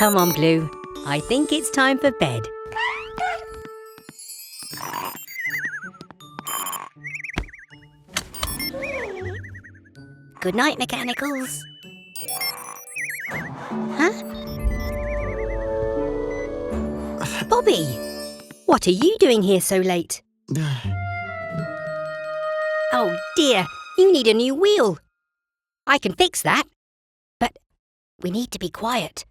Come on, Blue. I think it's time for bed. Good night, Mechanicals. Huh? Bobby! What are you doing here so late? Oh dear, you need a new wheel. I can fix that. But we need to be quiet.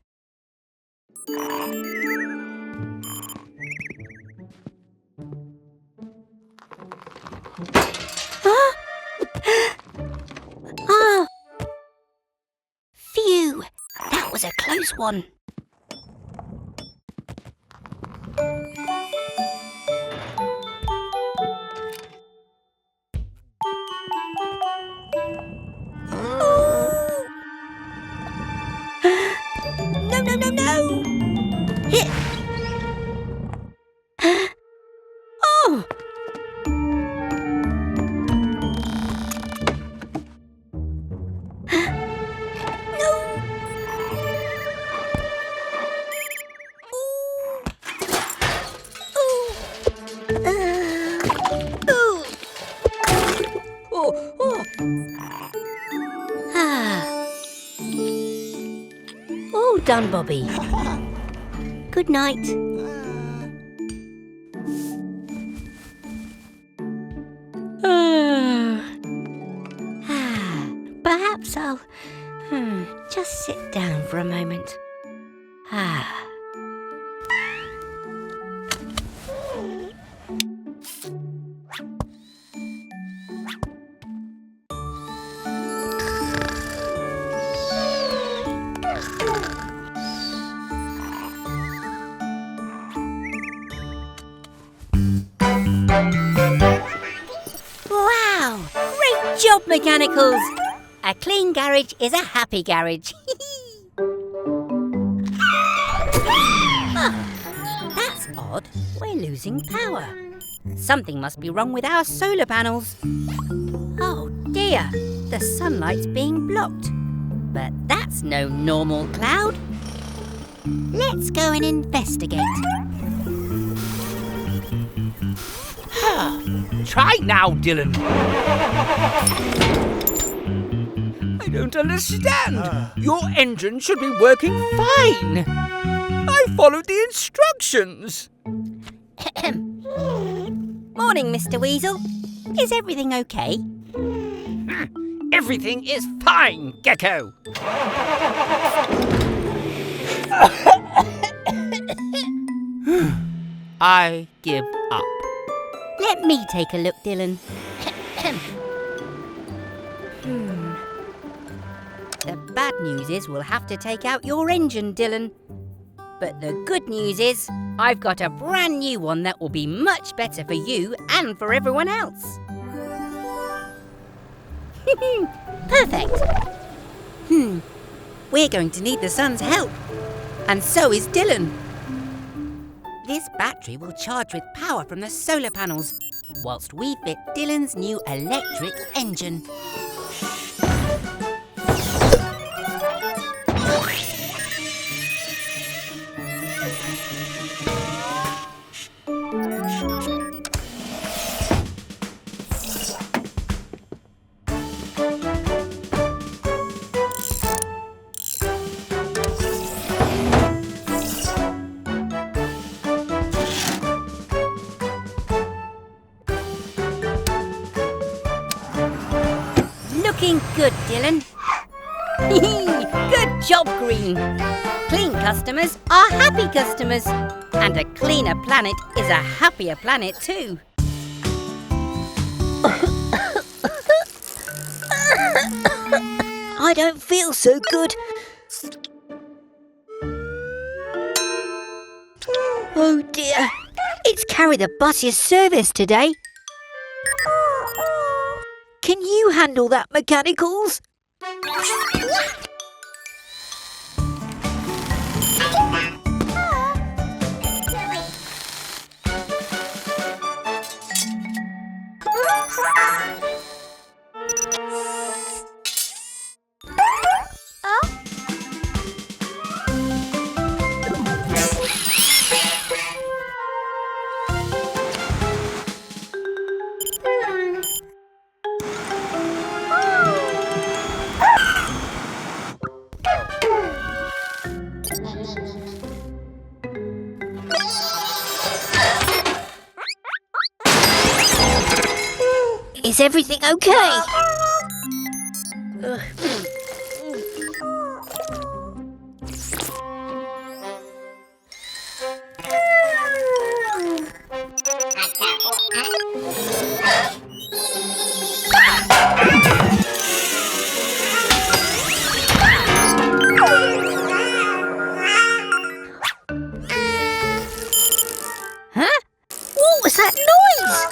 Huh? Ah! Phew! That was a close one. No! Hit! Oh! All done, Bobby. Good night. Perhaps I'll just sit down for a moment. Wow! Great job, Mechanicals! A clean garage is a happy garage. That's odd. We're losing power. Something must be wrong with our solar panels. Oh dear, the sunlight's being blocked. But that's no normal cloud. Let's go and investigate. Try now, Dylan. I don't understand. Your engine should be working fine. I followed the instructions. Morning, Mr. Weasel. Is everything okay? Everything is fine, Gecko. I give up. Let me take a look, Dylan. The bad news is we'll have to take out your engine, Dylan. But the good news is I've got a brand new one that will be much better for you and for everyone else. Perfect. We're going to need the sun's help. And so is Dylan. This battery will charge with power from the solar panels, whilst we fit Dylan's new electric engine. Looking good, Dylan. Good job, Green. Clean customers are happy customers. And a cleaner planet is a happier planet too. I don't feel so good. Oh dear. It's Carry the Bus's service today. Can you handle that, Mechanicals? Is everything okay? Huh? What was that noise?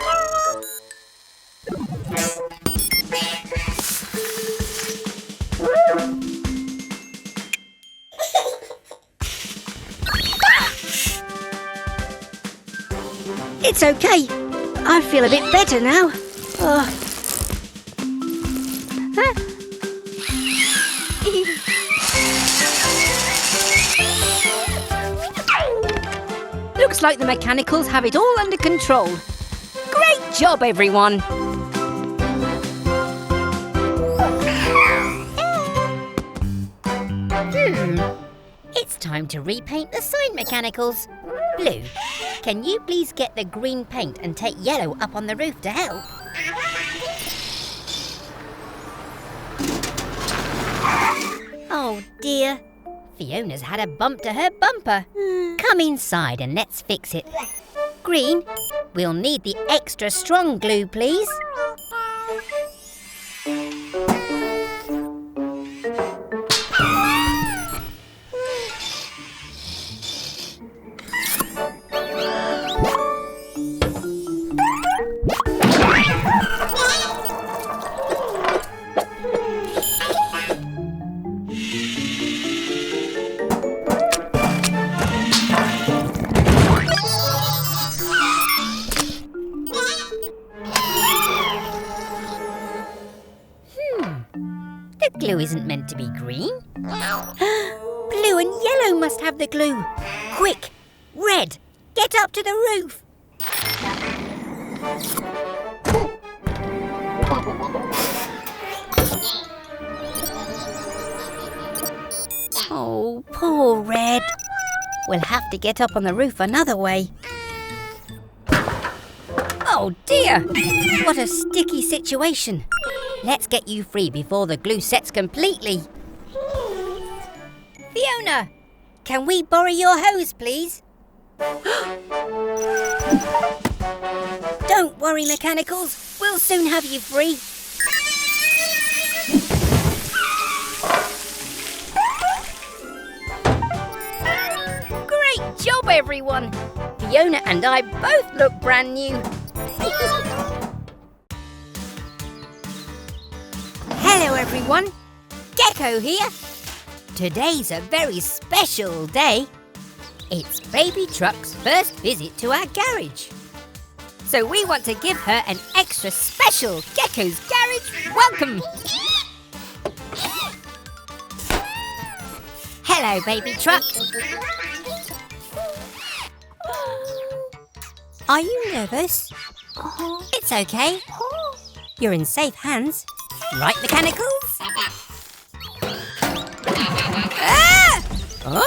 It's okay. I feel a bit better now. Huh? Looks like the mechanicals have it all under control. Great job, everyone. It's time to repaint the sign, mechanicals. Blue, can you please get the green paint and take yellow up on the roof to help? Oh dear, Fiona's had a bump to her bumper. Come inside and let's fix it. Green, we'll need the extra strong glue, please. Glue isn't meant to be green. Blue and yellow must have the glue. Quick, red, get up to the roof. Oh, poor Red. We'll have to get up on the roof another way. Oh dear, what a sticky situation. Let's get you free before the glue sets completely. Fiona, can we borrow your hose, please? Don't worry, mechanicals. We'll soon have you free. Great job, everyone. Fiona and I both look brand new. Hello everyone, Gecko here. Today's a very special day. It's Baby Truck's first visit to our garage. So we want to give her an extra special Gecko's Garage welcome. Hello, Baby Truck. Are you nervous? It's okay. You're in safe hands. Right, mechanicals? Ah! Huh?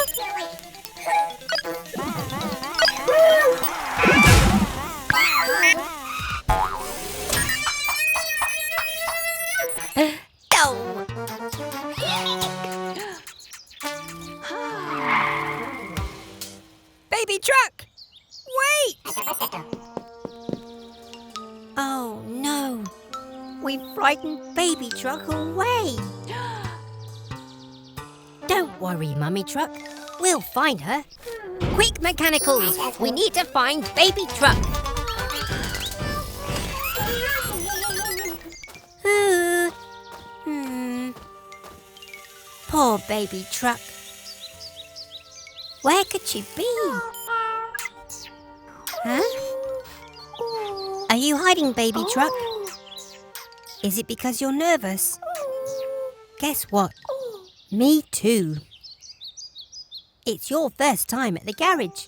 Oh. Baby Truck! Wait! Oh no! We frightened Baby Truck away. Don't worry, Mummy Truck. We'll find her. Quick, mechanicals! We need to find Baby Truck. Poor Baby Truck. Where could she be? Huh? Are you hiding, Baby Truck? Is it because you're nervous? Guess what? Me too. It's your first time at the garage.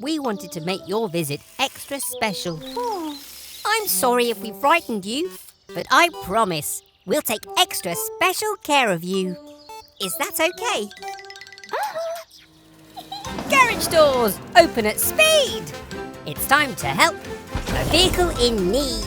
We wanted to make your visit extra special. I'm sorry if we frightened you, but I promise we'll take extra special care of you. Is that okay? Garage Garage doors, open at speed. It's time to help a vehicle in need.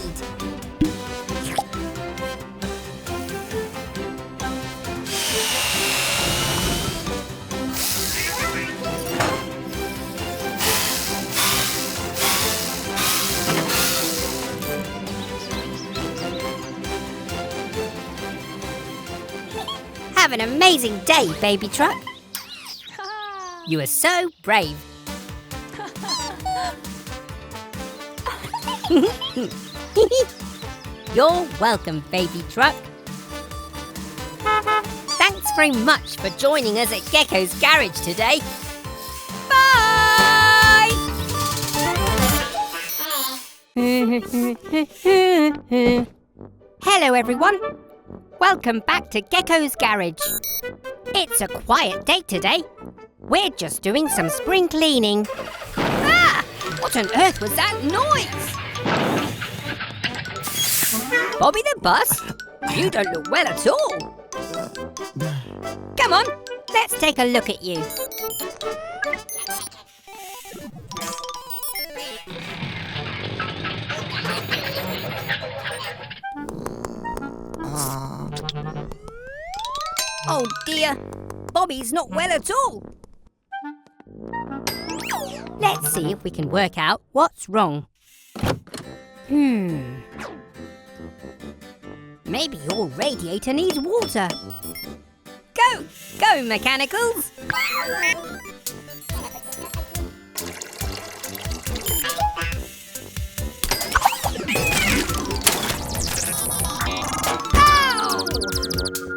Have an amazing day, baby truck. You are so brave. You're welcome, baby truck. Thanks very much for joining us at Gecko's garage today. Bye! Hello, everyone. Welcome back to Gecko's garage. It's a quiet day today. We're just doing some spring cleaning. Ah! What on earth was that noise? Bobby the bus? You don't look well at all. Come on, let's take a look at you. Oh dear, Bobby's not well at all. Let's see if we can work out what's wrong. Maybe your radiator needs water. Go, mechanicals! Ow!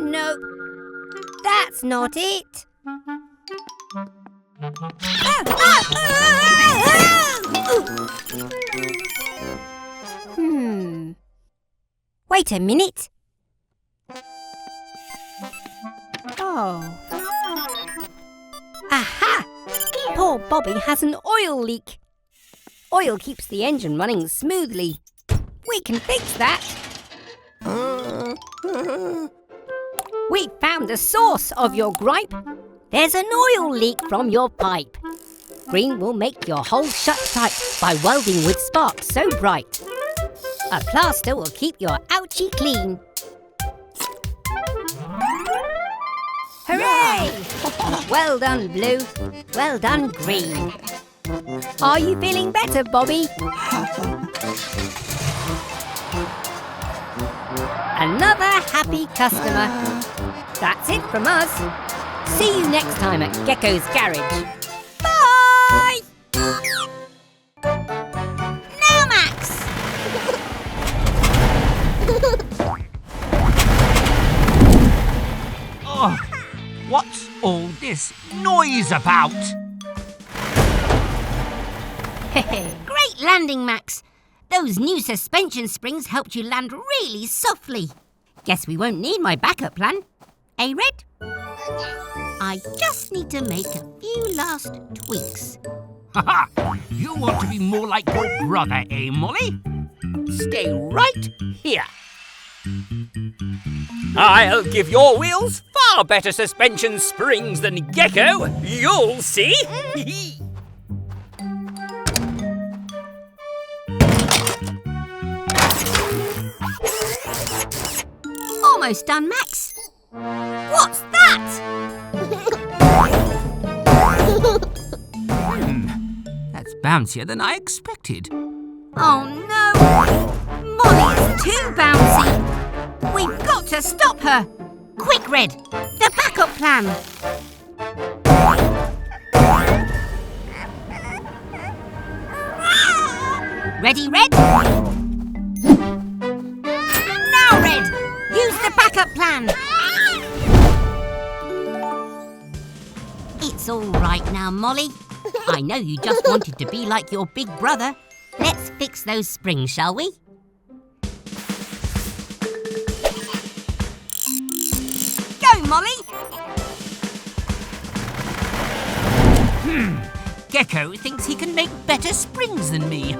No, that's not it. Wait a minute. Oh. Aha! Poor Bobby has an oil leak. Oil keeps the engine running smoothly. We can fix that. We found the source of your gripe. There's an oil leak from your pipe. Green will make your hole shut tight by welding with sparks so bright. A plaster will keep your ouchie clean. Hooray! Well done, Blue. Well done, Green. Are you feeling better, Bobby? Another happy customer. That's it from us. See you next time at Gecko's garage. Bye! Now, Max! Oh, what's all this noise about? Great landing, Max. Those new suspension springs helped you land really softly. Guess we won't need my backup plan. Eh, Red? I just need to make a few last tweaks. Ha! You want to be more like your brother, eh, Molly? Stay right here. I'll give your wheels far better suspension springs than Gecko. You'll see. Almost done, Max. What's that? That's bouncier than I expected. Oh no! Molly is too bouncy. We've got to stop her. Quick, Red. The backup plan. Ready, Red? Now, Red. Use the backup plan. It's all right now, Molly. I know you just wanted to be like your big brother. Let's fix those springs, shall we? Go, Molly! Gecko thinks he can make better springs than me,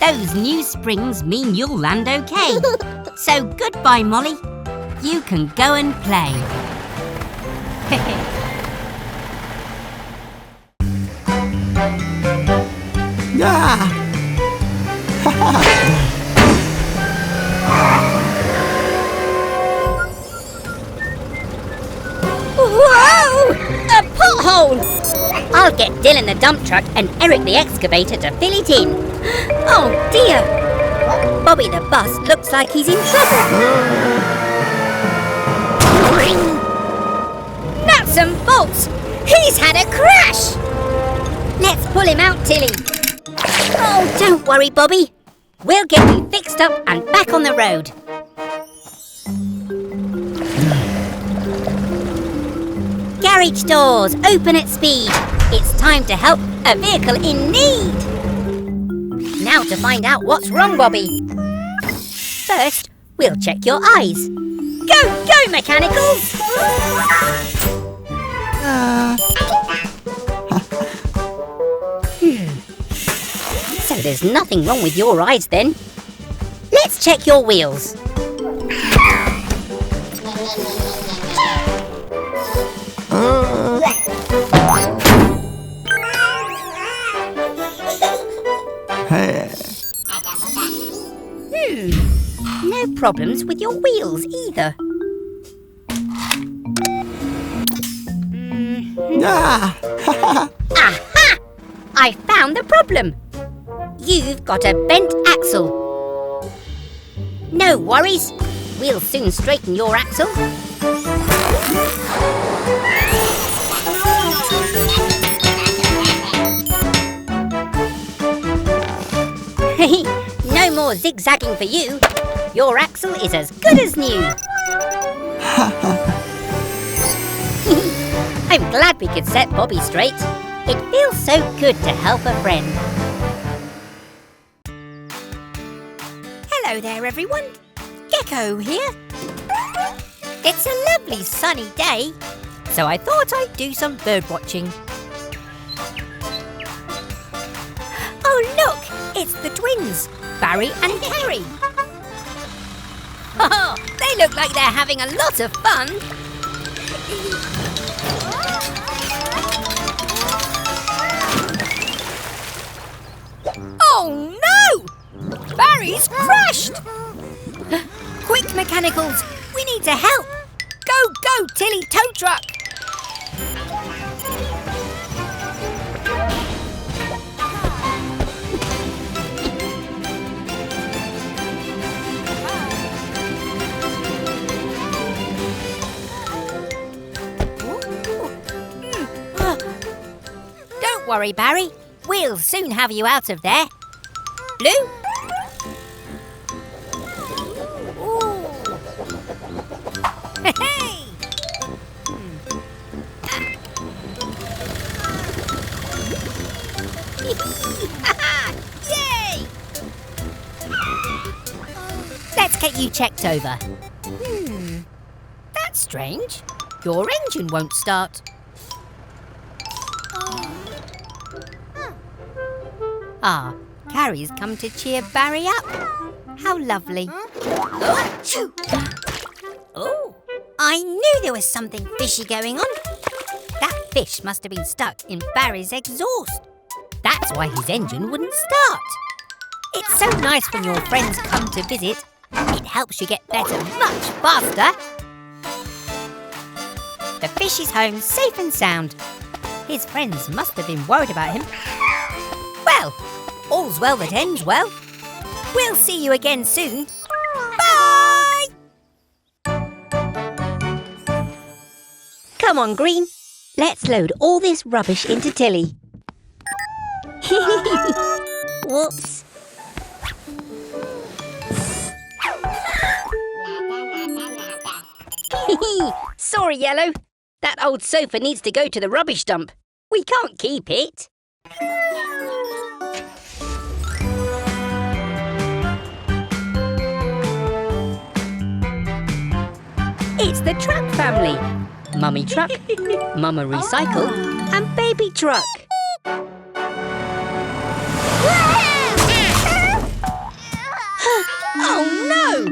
Those new springs mean you'll land okay. So goodbye, Molly. You can go and play. Whoa! A pothole! I'll get Dylan the dump truck and Eric the excavator to fill it in. Oh dear! Bobby the bus looks like he's in trouble. Nuts and bolts! He's had a crash! Let's pull him out, Tilly. Oh, don't worry, Bobby. We'll get you fixed up and back on the road. Garage doors, open at speed. It's time to help a vehicle in need. Now to find out what's wrong, Bobby. First, we'll check your eyes. Go, go, mechanicals! So there's nothing wrong with your eyes then. Let's check your wheels. No problems with your wheels either. Aha! I found the problem. You've got a bent axle. No worries. We'll soon straighten your axle. No more zigzagging for you. Your axle is as good as new. I'm glad we could set Bobby straight. It feels so good to help a friend. Hello there, everyone. Gecko here. It's a lovely sunny day, so I thought I'd do some bird watching. Oh, look! It's the twins, Barry and Carrie. Oh, they look like they're having a lot of fun. Oh no! Barry's crashed! Quick, mechanicals! We need to help! Go, go, Tilly tow truck! Don't worry, Barry. We'll soon have you out of there. Blue? Hey! Yay! Let's get you checked over. That's strange. Your engine won't start. Ah, Carrie's come to cheer Barry up. How lovely. Oh, I knew there was something fishy going on. That fish must have been stuck in Barry's exhaust. That's why his engine wouldn't start. It's so nice when your friends come to visit. It helps you get better much faster. The fish is home safe and sound. His friends must have been worried about him. Well, all's well that ends well. We'll see you again soon. Bye! Come on, Green. Let's load all this rubbish into Tilly. Whoops. Sorry, Yellow. That old sofa needs to go to the rubbish dump. We can't keep it. It's the Truck family. Mummy Truck, Mama Recycle, and Baby Truck. Oh no!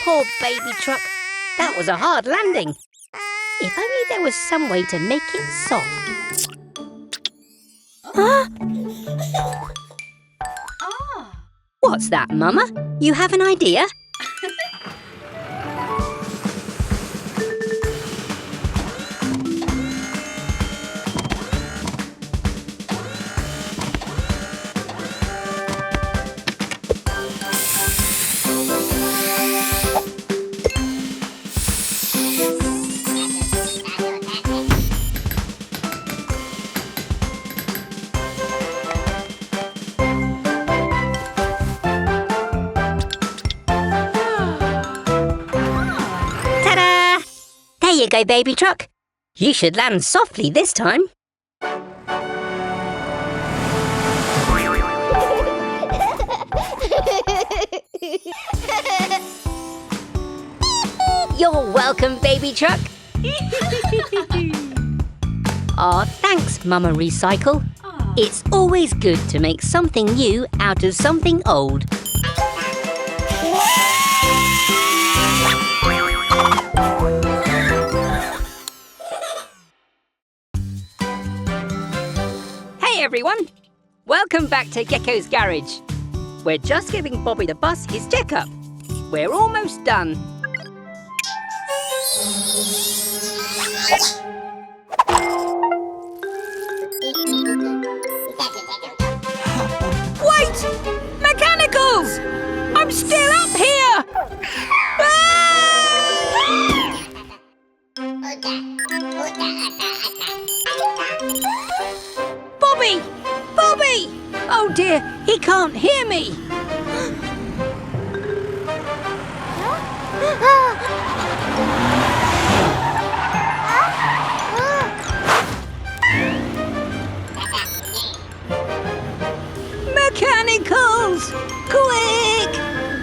Poor baby truck. That was a hard landing. If only there was some way to make it soft. Huh? What's that, Mama? You have an idea? There you go, baby truck. You should land softly this time. You're welcome, baby truck. Aw, thanks, Mama Recycle. It's always good to make something new out of something old. Everyone, welcome back to Gecko's garage. We're just giving Bobby the bus his checkup. We're almost done. Wait! Mechanicals! I'm still up here! Bobby! Bobby! Oh dear, he can't hear me! Mechanicals! Quick!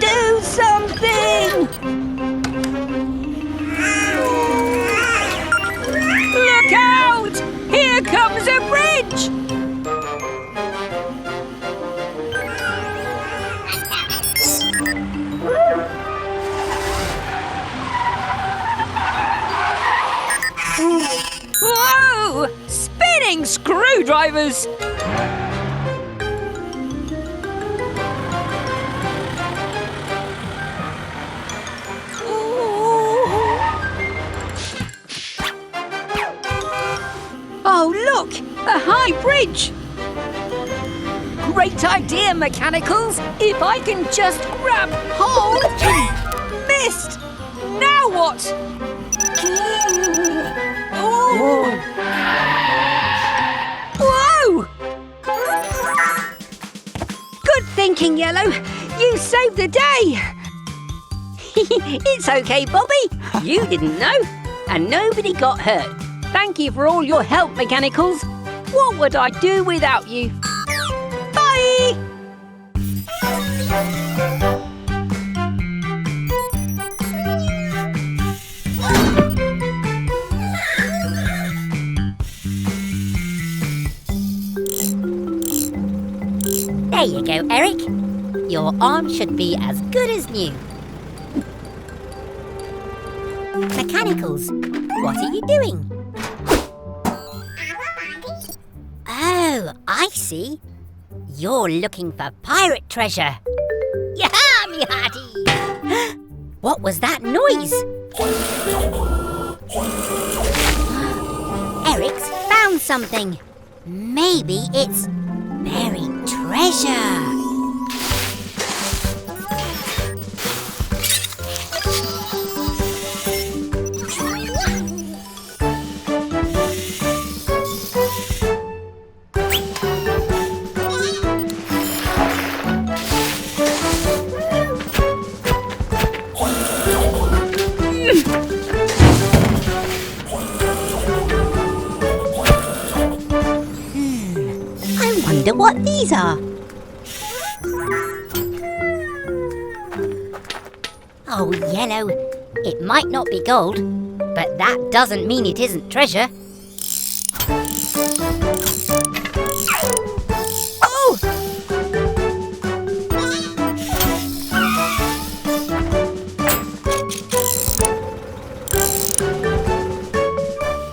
Do something! Look out! Here comes a bridge! Whoa! Spinning screwdrivers! Oh, look! A high bridge! Great idea, Mechanicals! If I can just grab hold... Missed! Now what? Whoa! Whoa! Good thinking, Yellow. You saved the day. It's okay, Bobby. You didn't know, and nobody got hurt. Thank you for all your help, Mechanicals. What would I do without you? Bye! There you go, Eric. Your arm should be as good as new. Mechanicals, what are you doing? Oh, I see. You're looking for pirate treasure. Yaha, me hearty! What was that noise? Eric's found something. Maybe it's buried treasure. I wonder what these are. Oh, Yellow, it might not be gold, but that doesn't mean it isn't treasure. Oh!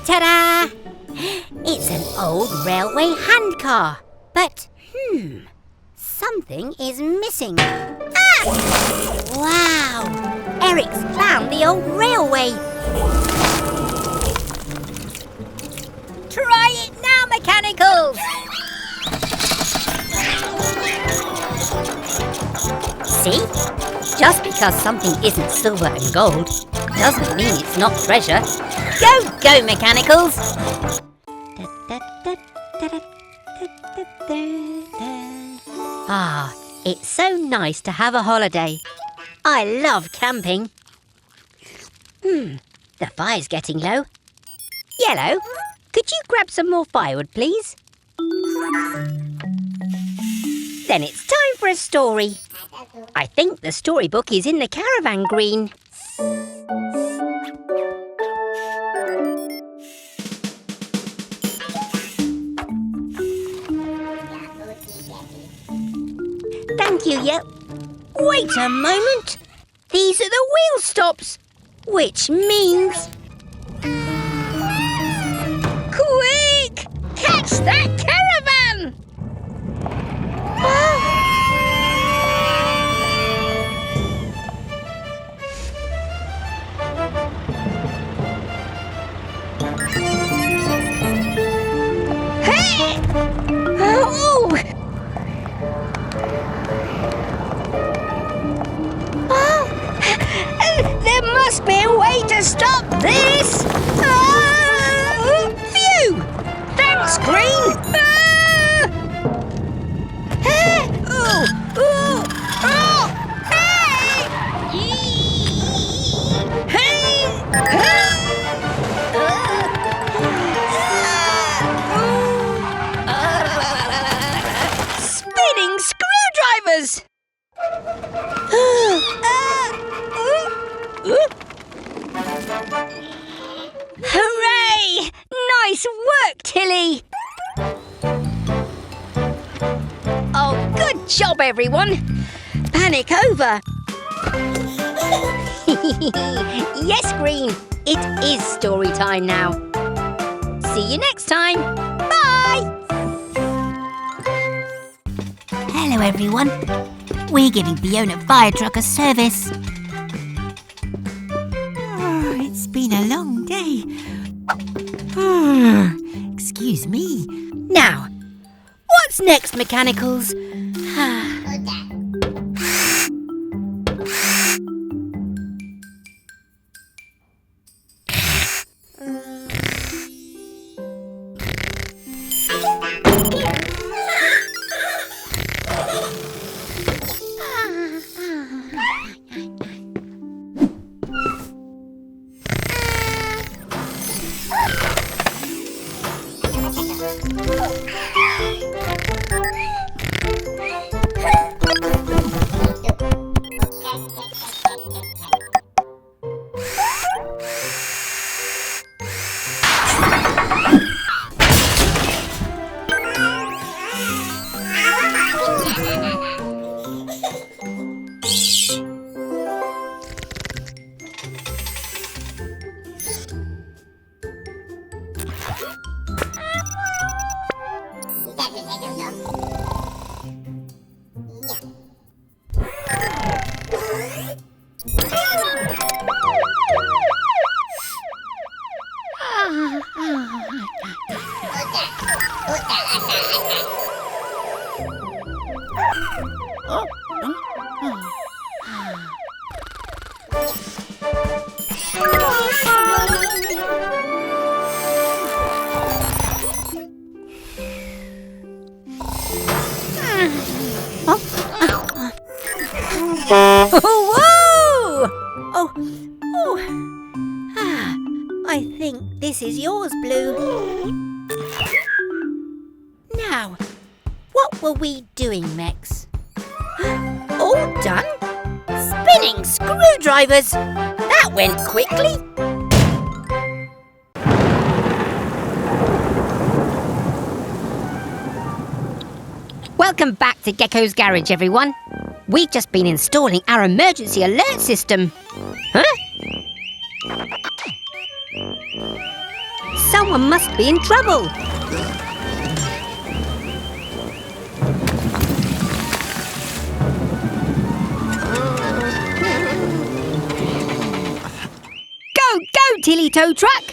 Ta-da! It's an old railway handcar. But, something is missing. Ah! Wow! Eric's found the old railway. Try it now, mechanicals! See? Just because something isn't silver and gold doesn't mean it's not treasure. Go, mechanicals! Ah, it's so nice to have a holiday. I love camping. The fire's getting low. Yellow, could you grab some more firewood, please? Then it's time for a story. I think the storybook is in the caravan green. Thank you, Yep. Wait a moment. These are the wheel stops, which means... Quick! Catch that caravan! Hey! Oh! There must be a way to stop this! Phew! Thanks, Green! Spinning screwdrivers! Hooray! Nice work, Tilly! Oh, good job, everyone! Panic over! Yes, Green, it is story time now. See you next time. Bye! Hello, everyone. We're giving Fiona Fire Truck a service. It's been a long day. Excuse me. Now, what's next, mechanicals? I think this is yours, Blue. Now, what were we doing, Mex? All done? Spinning screwdrivers! That went quickly. Welcome back to Gecko's Garage, everyone. We've just been installing our emergency alert system. Huh? Someone must be in trouble. Go, go, Tilly Tow Truck!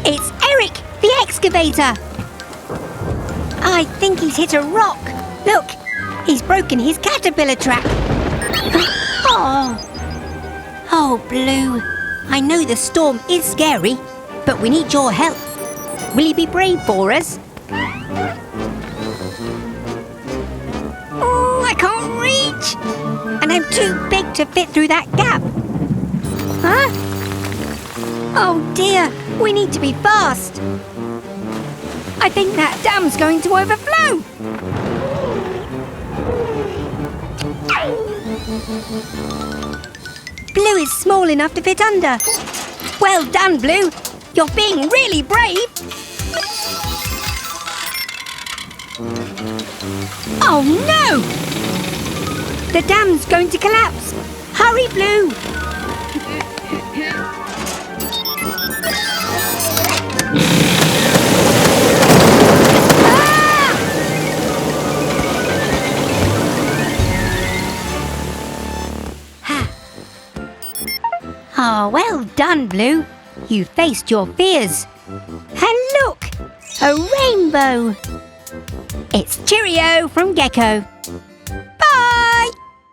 It's Eric, the excavator! I think he's hit a rock. Look, he's broken his caterpillar trap. Oh, Blue, I know the storm is scary, but we need your help. Will you be brave for us? Oh, I can't reach! And I'm too big to fit through that gap. Huh? Oh dear, we need to be fast. I think that dam's going to overflow. Blue is small enough to fit under. Well done, Blue. You're being really brave. Oh no! The dam's going to collapse. Hurry, Blue. Oh, well done, Blue. You faced your fears. And look, a rainbow. It's Cheerio from Gecko.